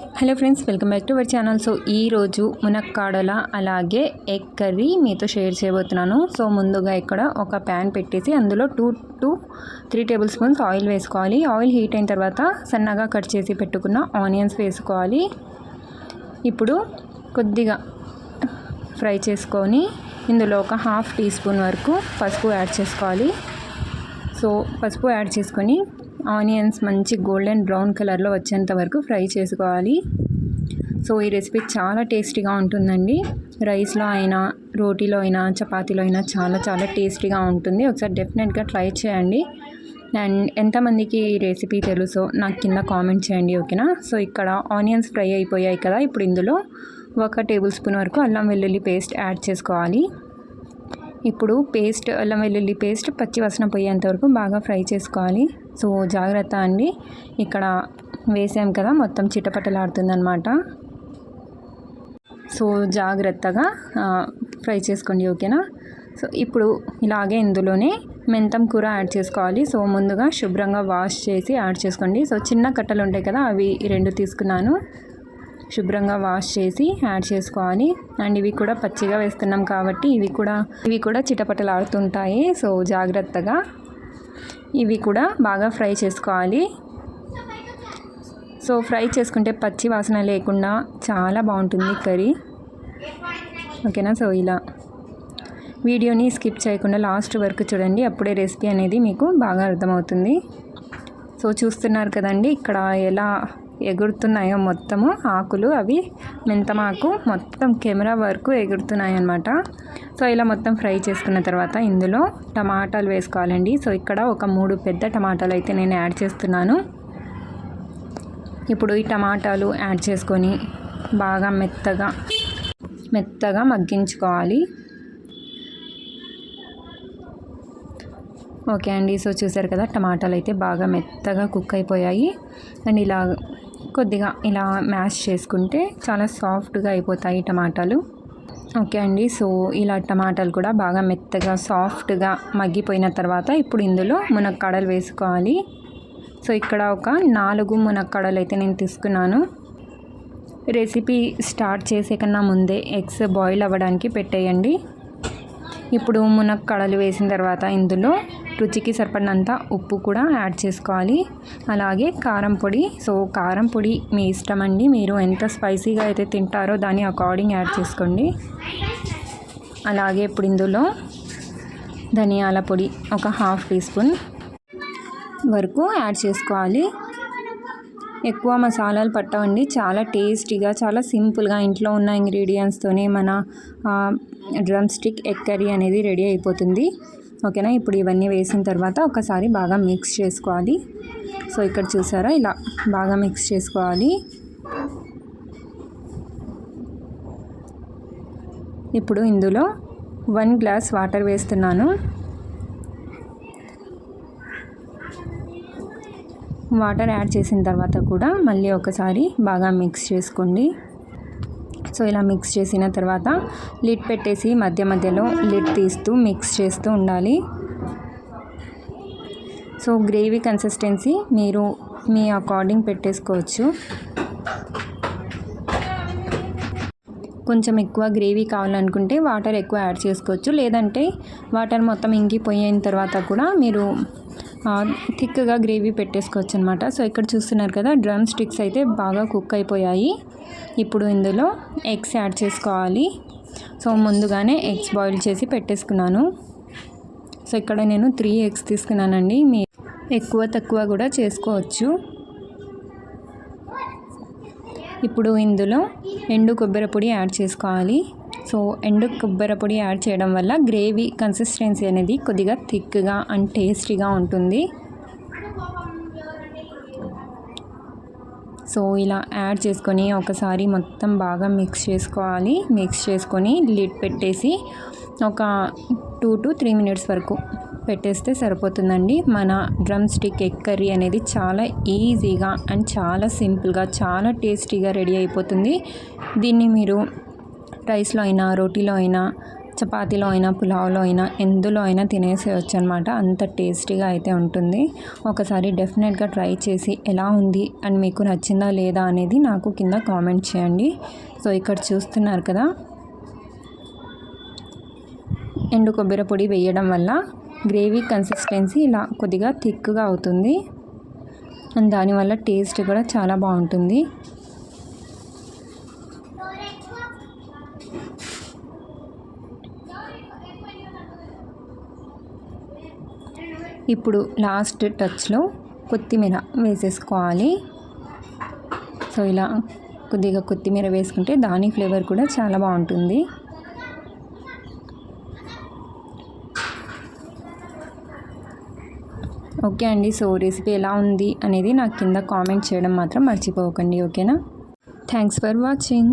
Hello friends, welcome back to our channel. So ఈరోజు మునక్కాడల అలాగే egg curry మీతో share చేయబోతున్నాను. సో ముందుగా ఇక్కడ ఒక ప్యాన్ పెట్టేసి అందులో 2 to 3 టేబుల్ స్పూన్స్ ఆయిల్ వేసుకోవాలి. ఆయిల్ హీట్ అయిన తర్వాత సన్నగా కట్ చేసి పెట్టుకున్న ఆనియన్స్ వేసుకోవాలి. ఇప్పుడు కొద్దిగా ఫ్రై చేసుకొని ఇందులో ఒక ½ టీ స్పూన్ వరకు పసుపు యాడ్ చేసుకోవాలి. సో పసుపు యాడ్ చేసుకొని ఆనియన్స్ మంచి గోల్డెన్ బ్రౌన్ కలర్లో వచ్చేంత వరకు ఫ్రై చేసుకోవాలి. సో ఈ రెసిపీ చాలా టేస్టీగా ఉంటుందండి. రైస్లో అయినా, రోటీలో అయినా, చపాతీలో అయినా చాలా చాలా టేస్టీగా ఉంటుంది. ఒకసారి డెఫినెట్గా ట్రై చేయండి. అండ్ ఎంతమందికి ఈ రెసిపీ తెలుసో నాకు కింద కామెంట్ చేయండి, ఓకేనా. సో ఇక్కడ ఆనియన్స్ ఫ్రై అయిపోయాయి కదా. ఇప్పుడు ఇందులో 1 టేబుల్ స్పూన్ వరకు అల్లం వెల్లుల్లి పేస్ట్ యాడ్ చేసుకోవాలి. ఇప్పుడు అల్లం వెల్లుల్లి పేస్ట్ పచ్చి వాసన పోయేంత వరకు బాగా ఫ్రై చేసుకోవాలి. సో జాగ్రత్త అండి, ఇక్కడ వేసాం కదా, మొత్తం చిటపటలాడుతుందన్నమాట. సో జాగ్రత్తగా ఫ్రై చేసుకోండి, ఓకేనా. సో ఇప్పుడు ఇలాగే ఇందులోనే మెంతం కూర యాడ్ చేసుకోవాలి. సో ముందుగా శుభ్రంగా వాష్ చేసి యాడ్ చేసుకోండి. సో చిన్న కట్టలు ఉంటాయి కదా, అవి 2 తీసుకున్నాను. శుభ్రంగా వాష్ చేసి యాడ్ చేసుకోవాలి. అండ్ ఇవి కూడా పచ్చిగా వేస్తున్నాం కాబట్టి ఇవి కూడా చిటపటలాడుతుంటాయి. సో జాగ్రత్తగా ఇవి కూడా బాగా ఫ్రై చేసుకోవాలి. సో ఫ్రై చేసుకుంటే పచ్చి వాసన లేకుండా చాలా బాగుంటుంది కర్రీ, ఓకేనా. సో ఇలా వీడియోని స్కిప్ చేయకుండా లాస్ట్ వరకు చూడండి, అప్పుడే రెసిపీ అనేది మీకు బాగా అర్థమవుతుంది. సో చూస్తున్నారు కదండి, ఇక్కడ ఎలా ఎగురుతున్నాయో మొత్తము ఆకులు, అవి మెంతమాకు మొత్తం కెమెరా వరకు ఎగురుతున్నాయి అన్నమాట. సో ఇలా మొత్తం ఫ్రై చేసుకున్న తర్వాత ఇందులో టమాటాలు వేసుకోవాలండి. సో ఇక్కడ ఒక 3 పెద్ద టమాటాలు అయితే నేను యాడ్ చేస్తున్నాను. ఇప్పుడు ఈ టమాటాలు యాడ్ చేసుకొని బాగా మెత్తగా మగ్గించుకోవాలి. ఓకే అండి. సో చూసారు కదా, టమాటాలు అయితే బాగా మెత్తగా కుక్ అయిపోయాయి. అండ్ కొద్దిగా ఇలా మ్యాష్ చేసుకుంటే చాలా సాఫ్ట్గా అయిపోతాయి టమాటాలు. ఓకే అండి. సో ఇలా టమాటాలు కూడా బాగా మెత్తగా సాఫ్ట్గా మగ్గిపోయిన తర్వాత ఇప్పుడు ఇందులో మునక్కాడలు వేసుకోవాలి. సో ఇక్కడ ఒక 4 మునక్కాడలు అయితే నేను తీసుకున్నాను. రెసిపీ స్టార్ట్ చేసే కన్నా ముందే ఎగ్స్ బాయిల్ అవ్వడానికి పెట్టేయండి. ఇప్పుడు మునక్కాడలు వేసిన తర్వాత ఇందులో రుచికి సరిపడినంత ఉప్పు కూడా యాడ్ చేసుకోవాలి. అలాగే కారం పొడి. సో కారం పొడి మీ ఇష్టం అండి, మీరు ఎంత స్పైసీగా అయితే తింటారో దాని అకార్డింగ్ యాడ్ చేసుకోండి. అలాగే ఇప్పుడు ఇందులో ధనియాల పొడి ఒక ½ టీ స్పూన్ వరకు యాడ్ చేసుకోవాలి. ఎక్కువ మసాలాలు పట్టవండి, చాలా టేస్టీగా, చాలా సింపుల్గా ఇంట్లో ఉన్న ఇంగ్రీడియంట్స్తోనే మన డ్రమ్ స్టిక్ ఎగ్ కర్రీ అనేది రెడీ అయిపోతుంది, ఓకేనా. ఇప్పుడు ఇవన్నీ వేసిన తర్వాత ఒకసారి బాగా మిక్స్ చేసుకోవాలి. సో ఇక్కడ చూసారా, ఇలా బాగా మిక్స్ చేసుకోవాలి. ఇప్పుడు ఇందులో 1 గ్లాస్ వాటర్ వేస్తున్నాను. వాటర్ యాడ్ చేసిన తర్వాత కూడా మళ్ళీ ఒకసారి బాగా మిక్స్ చేసుకోండి. సో ఇలా మిక్స్ చేసిన తర్వాత లిడ్ పెట్టేసి మధ్యలో లిడ్ తీస్తూ మిక్స్ చేస్తూ ఉండాలి. సో గ్రేవీ కన్సిస్టెన్సీ మీరు మీ అకార్డింగ్ పెట్టేసుకోవచ్చు. కొంచెం ఎక్కువ గ్రేవీ కావాలనుకుంటే వాటర్ ఎక్కువ యాడ్ చేసుకోవచ్చు, లేదంటే వాటర్ మొత్తం ఇంకిపోయిన తర్వాత కూడా మీరు థిక్గా గ్రేవీ పెట్టేసుకోవచ్చు అనమాట. సో ఇక్కడ చూస్తున్నారు కదా, డ్రమ్ స్టిక్స్ అయితే బాగా కుక్ అయిపోయాయి. ఇప్పుడు ఇందులో ఎగ్స్ యాడ్ చేసుకోవాలి. సో ముందుగానే ఎగ్స్ బాయిల్ చేసి పెట్టేసుకున్నాను. సో ఇక్కడ నేను 3 ఎగ్స్ తీసుకున్నానండి, మీరు ఎక్కువ తక్కువ కూడా చేసుకోవచ్చు. ఇప్పుడు ఇందులో ఎండు కొబ్బరి పొడి యాడ్ చేసుకోవాలి. సో ఎండు కొబ్బరి పొడి యాడ్ చేయడం వల్ల గ్రేవీ కన్సిస్టెన్సీ అనేది కొద్దిగా థిక్గా అండ్ టేస్టీగా ఉంటుంది. సో ఇలా యాడ్ చేసుకొని ఒకసారి మొత్తం బాగా మిక్స్ చేసుకోవాలి. మిక్స్ చేసుకొని లిడ్ పెట్టేసి ఒక 2 to 3 మినిట్స్ వరకు పెట్టేస్తే సరిపోతుందండి. మన డ్రమ్ స్టిక్ ఎగ్ కర్రీ అనేది చాలా ఈజీగా అండ్ చాలా సింపుల్గా, చాలా టేస్టీగా రెడీ అయిపోతుంది. దీన్ని మీరు రైస్లో అయినా, రోటీలో అయినా, చపాతీలో అయినా పులావ్లో అయినా ఎందులో అయినా తినేసేయచ్చు అనమాట. అంత టేస్టీగా అయితే ఉంటుంది. ఒకసారి డెఫినెట్గా ట్రై చేసి ఎలా ఉంది అండ్ మీకు నచ్చిందా లేదా అనేది నాకు కింద కామెంట్ చేయండి. సో ఇక్కడ చూస్తున్నారు కదా, ఎండు కొబ్బరి పొడి వేయడం వల్ల గ్రేవీ కన్సిస్టెన్సీ ఇలా కొద్దిగా థిక్గా అవుతుంది అండ్ దానివల్ల టేస్ట్ కూడా చాలా బాగుంటుంది. ఇప్పుడు లాస్ట్ టచ్లో కొత్తిమీర వేసేసుకోవాలి. సో ఇలా కొద్దిగా కొత్తిమీర వేసుకుంటే దాని ఫ్లేవర్ కూడా చాలా బాగుంటుంది. ఓకే అండి, సో రెసిపీ ఎలా ఉంది అనేది నాకు కింద కామెంట్ చేయడం మాత్రం మర్చిపోకండి. ఓకేనా? Thanks for watching.